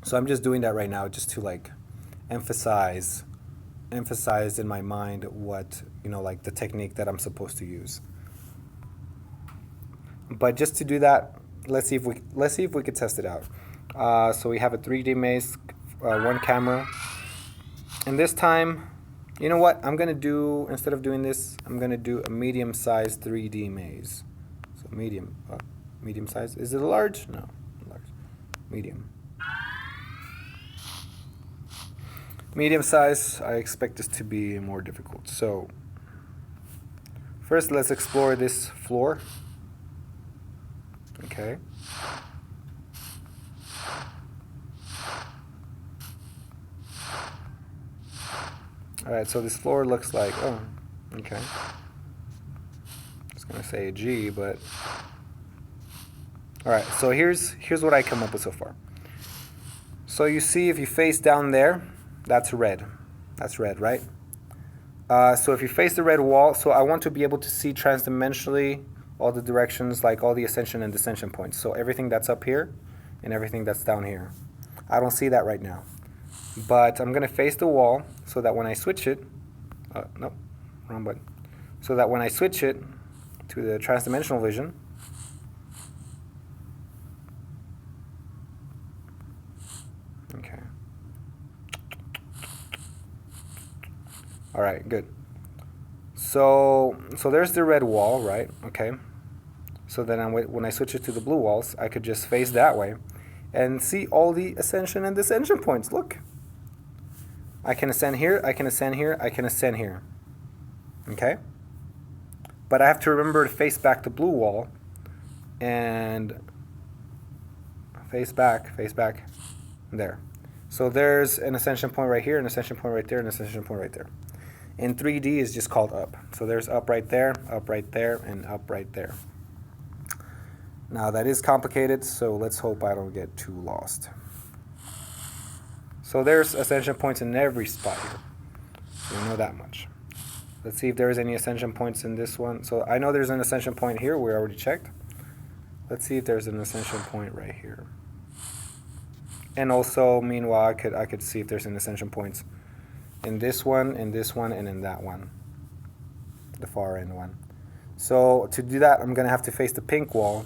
So I'm just doing that right now just to like emphasize in my mind what, like the technique that I'm supposed to use. But just to do that, let's see if we could test it out. So we have a 3D maze, one camera, and this time, you know what? I'm gonna do, instead of doing this, I'm gonna do a medium-sized 3D maze. So medium size. Is it a large? No, large, medium. Medium size. I expect this to be more difficult. So first, let's explore this floor. Okay. All right, so this floor looks like, oh, okay. I was gonna say a G, but all right. So here's what I come up with so far. So you see, if you face down there, that's red. That's red, right? So if you face the red wall, so I want to be able to see transdimensionally all the directions, like all the ascension and descension points. So everything that's up here and everything that's down here. I don't see that right now. But I'm going to face the wall so that when I switch it, nope, wrong button. So that when I switch it to the transdimensional vision, okay. All right, good. So there's the red wall, right? Okay. So then when I switch it to the blue walls, I could just face that way and see all the ascension and descension points. Look. I can ascend here, I can ascend here, I can ascend here. Okay? But I have to remember to face back the blue wall and face back, there. So there's an ascension point right here, an ascension point right there, an ascension point right there. In 3D is just called up. So there's up right there, and up right there. Now that is complicated, so let's hope I don't get too lost. So there's ascension points in every spot here. We know that much. Let's see if there's any ascension points in this one. So I know there's an ascension point here. We already checked. Let's see if there's an ascension point right here. And also, meanwhile, I could see if there's an ascension points in this one, and in that one, the far end one. So to do that, I'm gonna have to face the pink wall.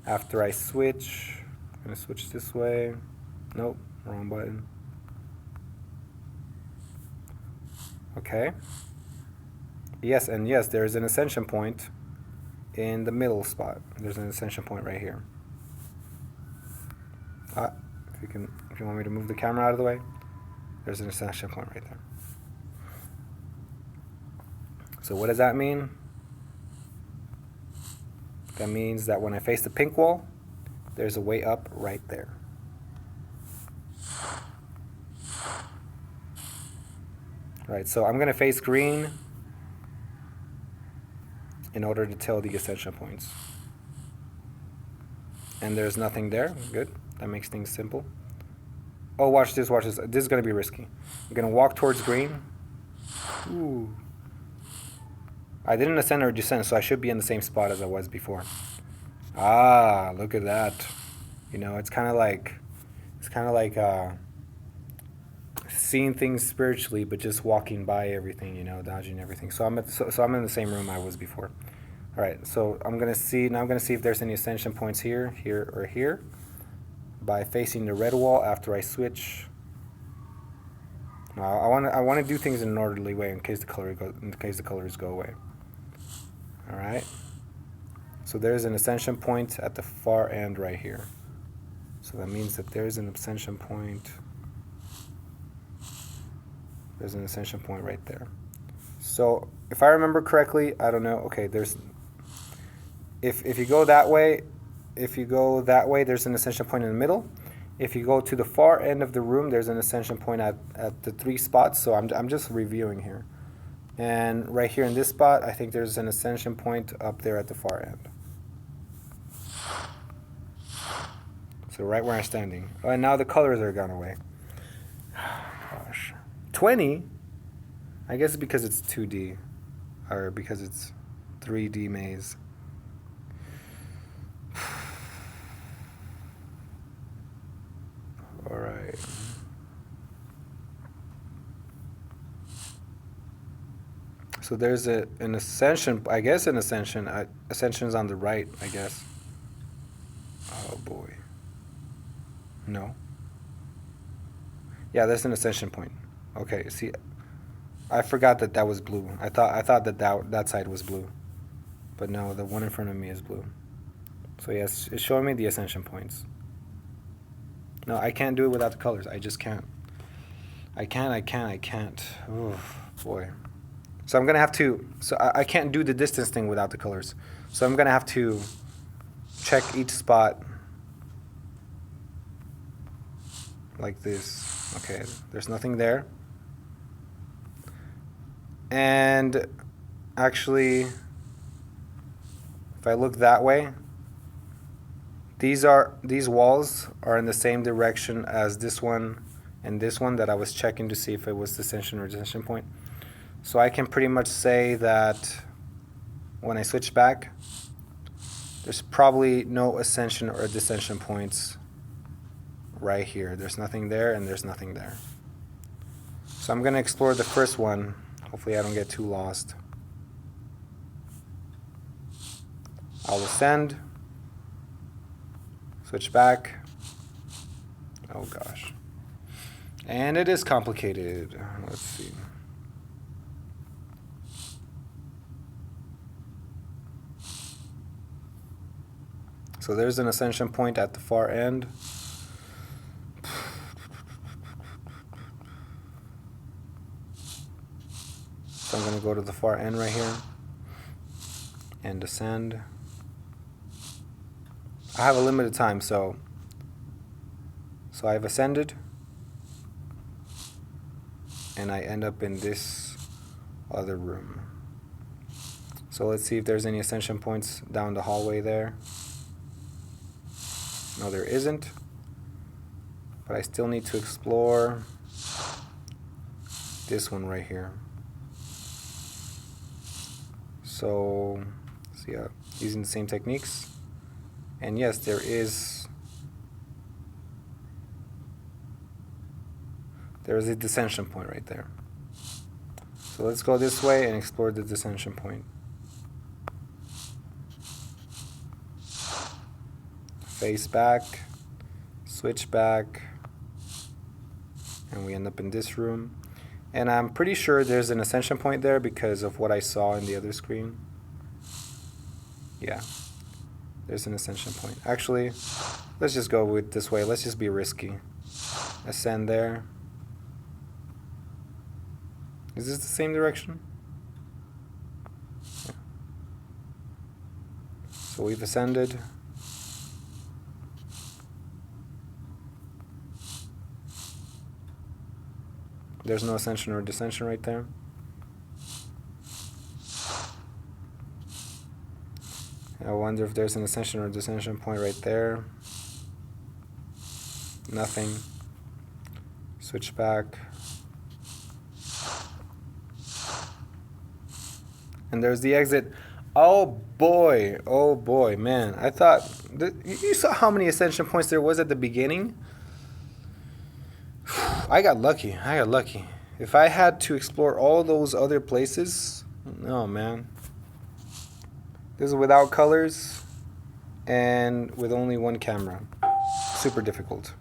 After I switch, I'm gonna switch this way. Nope, wrong button. Okay. Yes, and yes, there's an ascension point in the middle spot. There's an ascension point right here. If you want me to move the camera out of the way, there's an ascension point right there. So what does that mean? That means that when I face the pink wall, there's a way up right there. Right, so I'm gonna face green in order to tell the ascension points. And there's nothing there. Good. That makes things simple. Oh, watch this, watch this. This is gonna be risky. I'm gonna walk towards green. Ooh. I didn't ascend or descend, so I should be in the same spot as I was before. Ah, look at that. It's kind of like seeing things spiritually, but just walking by everything, dodging everything. So I'm in the same room I was before. All right, so I'm gonna see if there's any ascension points here, or here, by facing the red wall after I switch. I want to do things in an orderly way in case the colors go away. All right. So there's an ascension point at the far end right here. So that means that there's an ascension point. There's an ascension point right there. So if I remember correctly, I don't know. Okay, if you go that way, there's an ascension point in the middle. If you go to the far end of the room, there's an ascension point at the 3 spots. So I'm just reviewing here. And right here in this spot, I think there's an ascension point up there at the far end. So right where I'm standing. Oh, and now the colors are gone away. Gosh. 20? I guess because it's 2D. Or because it's 3D maze. Alright. Okay. So there's an ascension, I guess an ascension. Ascension's on the right, I guess. Oh boy. No. Yeah, that's an ascension point. Okay, see, I forgot that that was blue. I thought that side was blue. But no, the one in front of me is blue. So yes, it's showing me the ascension points. No, I can't do it without the colors. I just can't. I can't. Oh, boy. So I'm going to have to, so I can't do the distance thing without the colors. So I'm going to have to check each spot like this. Okay, there's nothing there. And actually, if I look that way, these walls are in the same direction as this one and this one that I was checking to see if it was ascension or descension point. So I can pretty much say that when I switch back, there's probably no ascension or descension points right here. There's nothing there and there's nothing there. So I'm going to explore the first one. Hopefully I don't get too lost. I'll ascend. Switch back. Oh gosh. And it is complicated. Let's see. So there's an ascension point at the far end. So I'm going to go to the far end right here and ascend. I have a limited time, so I've ascended and I end up in this other room. So let's see if there's any ascension points down the hallway there. No, there isn't, but I still need to explore this one right here. So, see, using the same techniques. And yes, there is a descension point right there. So let's go this way and explore the descension point. Face back, switch back, and we end up in this room. And I'm pretty sure there's an ascension point there because of what I saw in the other screen. Yeah, there's an ascension point. Actually, let's just go with this way. Let's just be risky. Ascend there. Is this the same direction? Yeah. So we've ascended. There's no ascension or descension right there. I wonder if there's an ascension or descension point right there. Nothing. Switch back. And there's the exit. Oh boy, man. I thought, you saw how many ascension points there was at the beginning? I got lucky. If I had to explore all those other places, no, man. This is without colors and with only one camera. Super difficult.